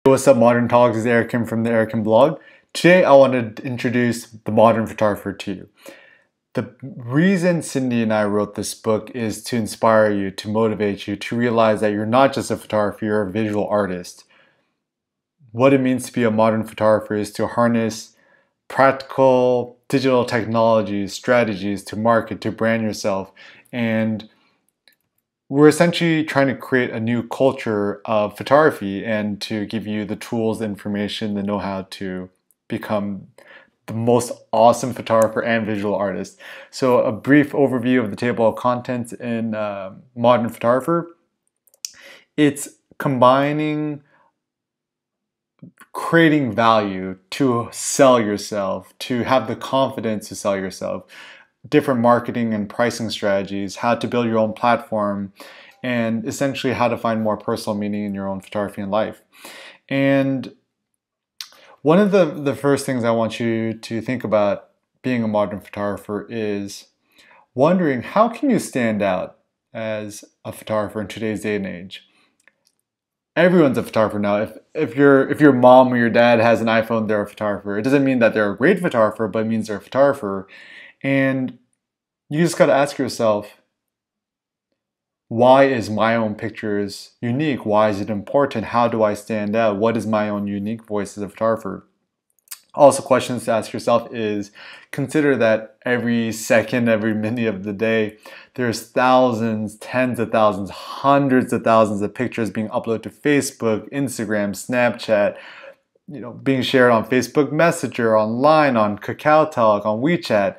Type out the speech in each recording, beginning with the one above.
What's up, Modern Talks? This is Eric from the Eric blog. Today I wanted to introduce the modern photographer to you. The reason Cindy and I wrote this book is to inspire you, to motivate you, to realize that you're not just a photographer, you're a visual artist. What it means to be a modern photographer is to harness practical digital technologies, strategies to market, to brand yourself. And we're essentially trying to create a new culture of photography and to give you the tools, the information, the know-how to become the most awesome photographer and visual artist. So a brief overview of the table of contents in Modern Photographer. It's combining creating value to sell yourself, to have the confidence to sell yourself, different marketing and pricing strategies, how to build your own platform, and essentially how to find more personal meaning in your own photography and life. And one of the first things I want you to think about being a modern photographer is wondering, how can you stand out as a photographer in today's day and age? Everyone's a photographer now. If your mom or your dad has an iPhone, they're a photographer. It doesn't mean that they're a great photographer, but it means they're a photographer. And you just got to ask yourself, why is my own pictures unique? Why is it important? How do I stand out? What is my own unique voice as a photographer? Also, questions to ask yourself is, consider that every second, every minute of the day, there's thousands, tens of thousands, hundreds of thousands of pictures being uploaded to Facebook, Instagram, Snapchat, being shared on Facebook Messenger, online, on KakaoTalk, on WeChat.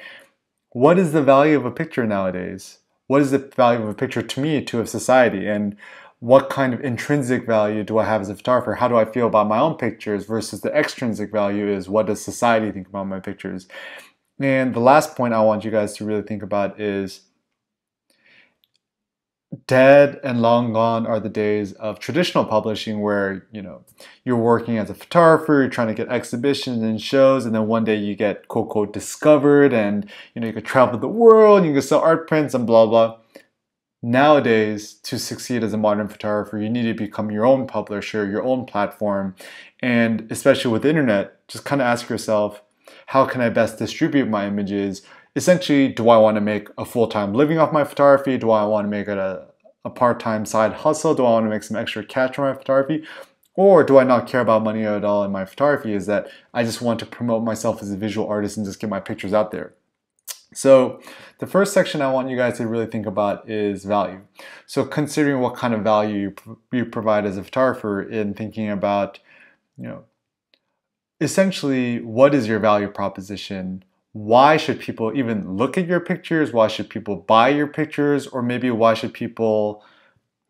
What is the value of a picture nowadays? What is the value of a picture to me, to a society? And what kind of intrinsic value do I have as a photographer? How do I feel about my own pictures versus the extrinsic value is, what does society think about my pictures? And the last point I want you guys to really think about is, dead and long gone are the days of traditional publishing where, you're working as a photographer, you're trying to get exhibitions and shows, and then one day you get quote unquote discovered, and you could travel the world, you can sell art prints and blah blah. Nowadays, to succeed as a modern photographer, you need to become your own publisher, your own platform, and especially with the internet, just kind of ask yourself, how can I best distribute my images? Essentially, do I want to make a full-time living off my photography? Do I want to make it a part-time side hustle? Do I want to make some extra cash from my photography? Or do I not care about money at all in my photography? Is that I just want to promote myself as a visual artist and just get my pictures out there? So the first section I want you guys to really think about is value. So considering what kind of value you provide as a photographer, in thinking about, essentially, what is your value proposition? Why should people even look at your pictures? Why should people buy your pictures? Or maybe why should people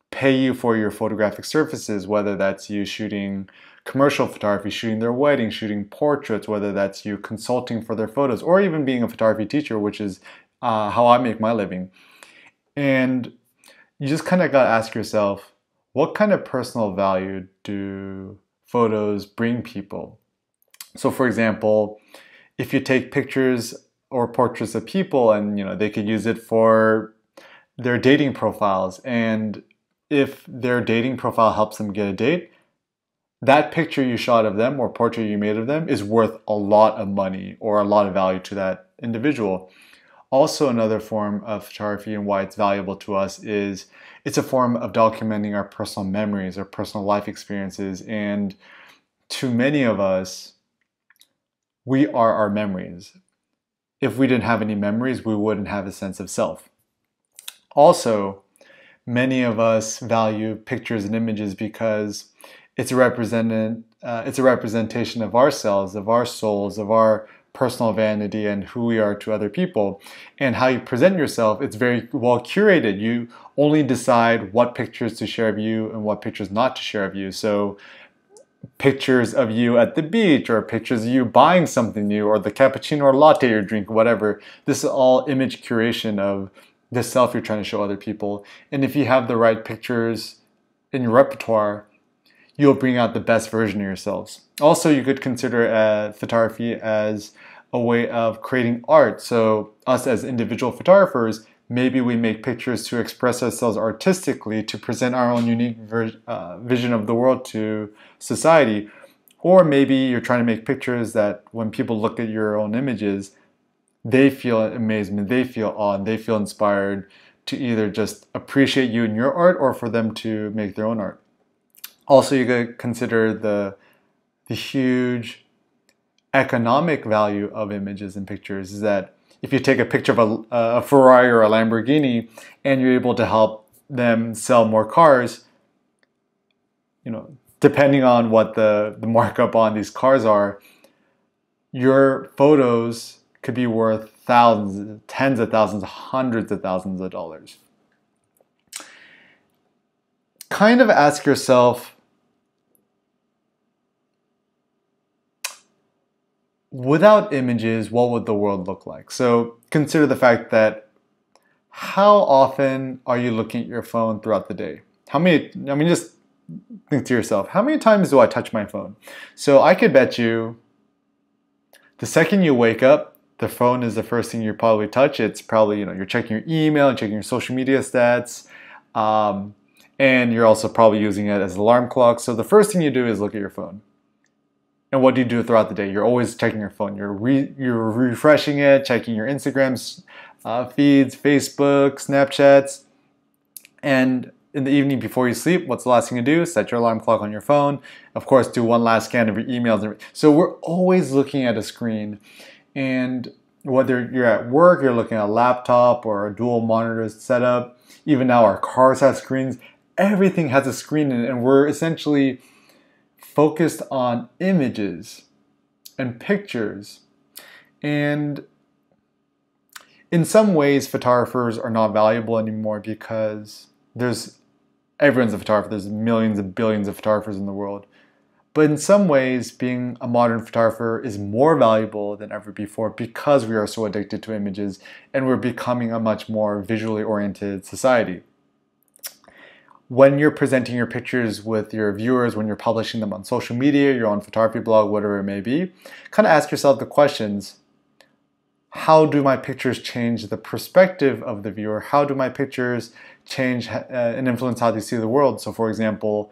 pay you for your photographic services, whether that's you shooting commercial photography, shooting their wedding, shooting portraits, whether that's you consulting for their photos, or even being a photography teacher, which is how I make my living. And you just kind of got to ask yourself, what kind of personal value do photos bring people? So for example, if you take pictures or portraits of people and they could use it for their dating profiles, and if their dating profile helps them get a date, that picture you shot of them or portrait you made of them is worth a lot of money or a lot of value to that individual. Also, another form of photography and why it's valuable to us is it's a form of documenting our personal memories, our personal life experiences. And to many of us, we are our memories. If we didn't have any memories, we wouldn't have a sense of self. Also, many of us value pictures and images because it's a representation of ourselves, of our souls, of our personal vanity and who we are to other people. And how you present yourself, it's very well curated. You only decide what pictures to share of you and what pictures not to share of you. So pictures of you at the beach, or pictures of you buying something new, or the cappuccino or latte you're drinking, whatever. This is all image curation of the self you're trying to show other people. And if you have the right pictures in your repertoire, you'll bring out the best version of yourselves. Also, you could consider photography as a way of creating art. So us as individual photographers maybe we make pictures to express ourselves artistically, to present our own unique vision of the world to society. Or maybe you're trying to make pictures that when people look at your own images, they feel amazement, they feel awe, and they feel inspired to either just appreciate you and your art or for them to make their own art. Also, you gotta consider the huge economic value of images and pictures. Is that if you take a picture of a Ferrari or a Lamborghini and you're able to help them sell more cars, depending on what the markup on these cars are, your photos could be worth thousands, tens of thousands, hundreds of thousands of dollars. Kind of ask yourself, without images, what would the world look like? So consider the fact that how often are you looking at your phone throughout the day? Just think to yourself, how many times do I touch my phone? So I could bet you the second you wake up, the phone is the first thing you probably touch. It's probably, you're checking your email and checking your social media stats. And you're also probably using it as an alarm clock. So the first thing you do is look at your phone. And what do you do throughout the day? You're always checking your phone. You're refreshing it, checking your Instagram feeds, Facebook, Snapchats. And in the evening before you sleep, what's the last thing you do? Set your alarm clock on your phone. Of course, do one last scan of your emails. So we're always looking at a screen. And whether you're at work, you're looking at a laptop or a dual monitor setup. Even now our cars have screens. Everything has a screen in it, and we're essentially focused on images and pictures. And in some ways, photographers are not valuable anymore because everyone's a photographer. There's millions and billions of photographers in the world. But in some ways, being a modern photographer is more valuable than ever before because we are so addicted to images and we're becoming a much more visually oriented society. When you're presenting your pictures with your viewers, when you're publishing them on social media, your own photography blog, whatever it may be, kind of ask yourself the questions: how do my pictures change the perspective of the viewer? How do my pictures change and influence how they see the world? So for example,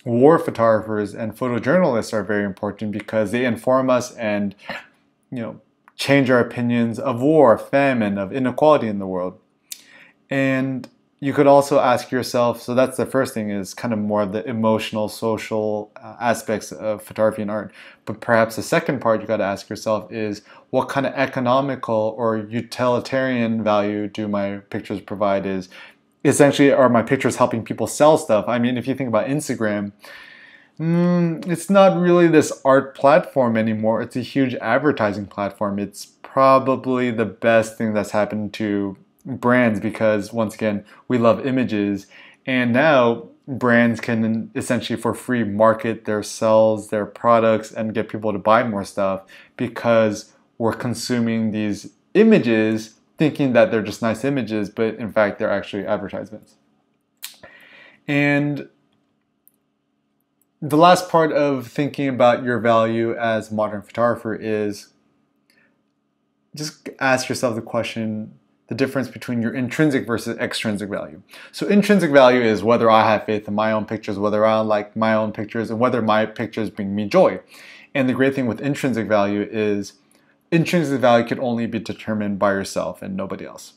war photographers and photojournalists are very important because they inform us and change our opinions of war, famine, of inequality in the world. And you could also ask yourself, so that's the first thing, is kind of more of the emotional, social aspects of photography and art. But perhaps the second part you got to ask yourself is, what kind of economical or utilitarian value do my pictures provide? Is essentially, are my pictures helping people sell stuff? I mean, if you think about Instagram, it's not really this art platform anymore. It's a huge advertising platform. It's probably the best thing that's happened to brands because, once again, we love images, and now brands can essentially for free market their sells, their products, and get people to buy more stuff because we're consuming these images thinking that they're just nice images, but in fact they're actually advertisements. And the last part of thinking about your value as a modern photographer is just ask yourself the question, the difference between your intrinsic versus extrinsic value. So intrinsic value is whether I have faith in my own pictures, whether I like my own pictures, and whether my pictures bring me joy. And the great thing with intrinsic value is intrinsic value can only be determined by yourself and nobody else.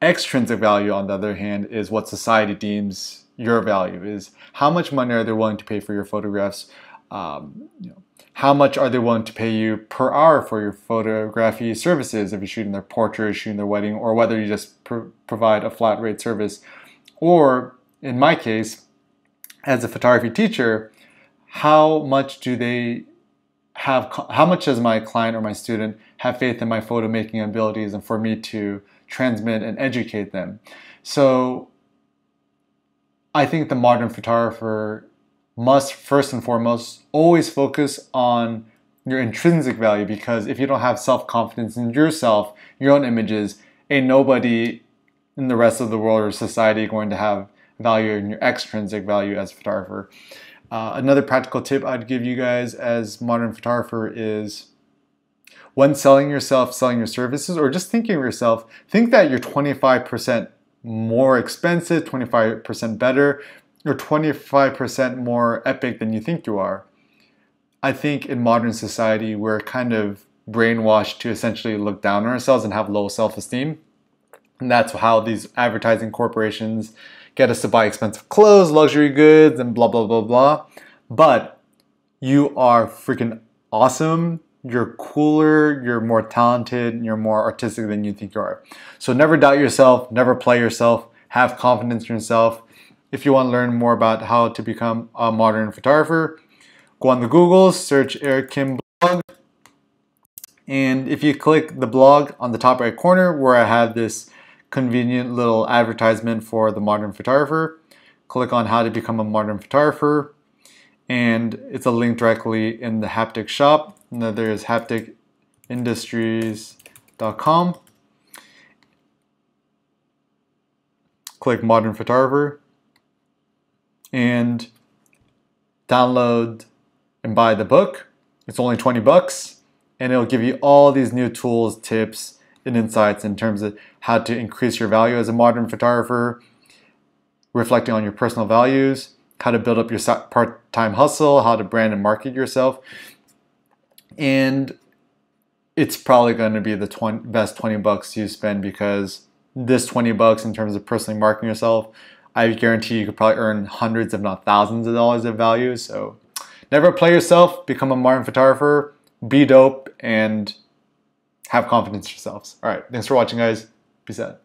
Extrinsic value, on the other hand, is what society deems your value, is how much money are they willing to pay for your photographs, how much are they willing to pay you per hour for your photography services if you're shooting their portrait, shooting their wedding, or whether you just provide a flat rate service. Or in my case, as a photography teacher, how much does my client or my student have faith in my photo making abilities and for me to transmit and educate them? So I think the modern photographer must first and foremost always focus on your intrinsic value, because if you don't have self-confidence in yourself, your own images, ain't nobody in the rest of the world or society going to have value in your extrinsic value as a photographer. Another practical tip I'd give you guys as modern photographer is, when selling yourself, selling your services, or just thinking of yourself, think that you're 25% more expensive, 25% better, or 25% more epic than you think you are. I think in modern society, we're kind of brainwashed to essentially look down on ourselves and have low self-esteem. And that's how these advertising corporations get us to buy expensive clothes, luxury goods, and blah, blah, blah, blah. But you are freaking awesome. You're cooler, you're more talented, you're more artistic than you think you are. So never doubt yourself, never play yourself, have confidence in yourself. If you want to learn more about how to become a modern photographer, go on the Googles, search Eric Kim blog. And if you click the blog on the top right corner where I have this convenient little advertisement for the modern photographer, click on how to become a modern photographer. And it's a link directly in the Haptic shop. And then there's hapticindustries.com. Click modern photographer and download and buy the book. It's only 20 bucks and it'll give you all these new tools, tips, and insights in terms of how to increase your value as a modern photographer, reflecting on your personal values, how to build up your part-time hustle, how to brand and market yourself. And it's probably going to be the best 20 bucks you spend, because this 20 bucks in terms of personally marketing yourself, I guarantee you could probably earn hundreds if not thousands of dollars of value. So never play yourself, become a modern photographer, be dope, and have confidence in yourselves. All right, thanks for watching, guys. Peace out.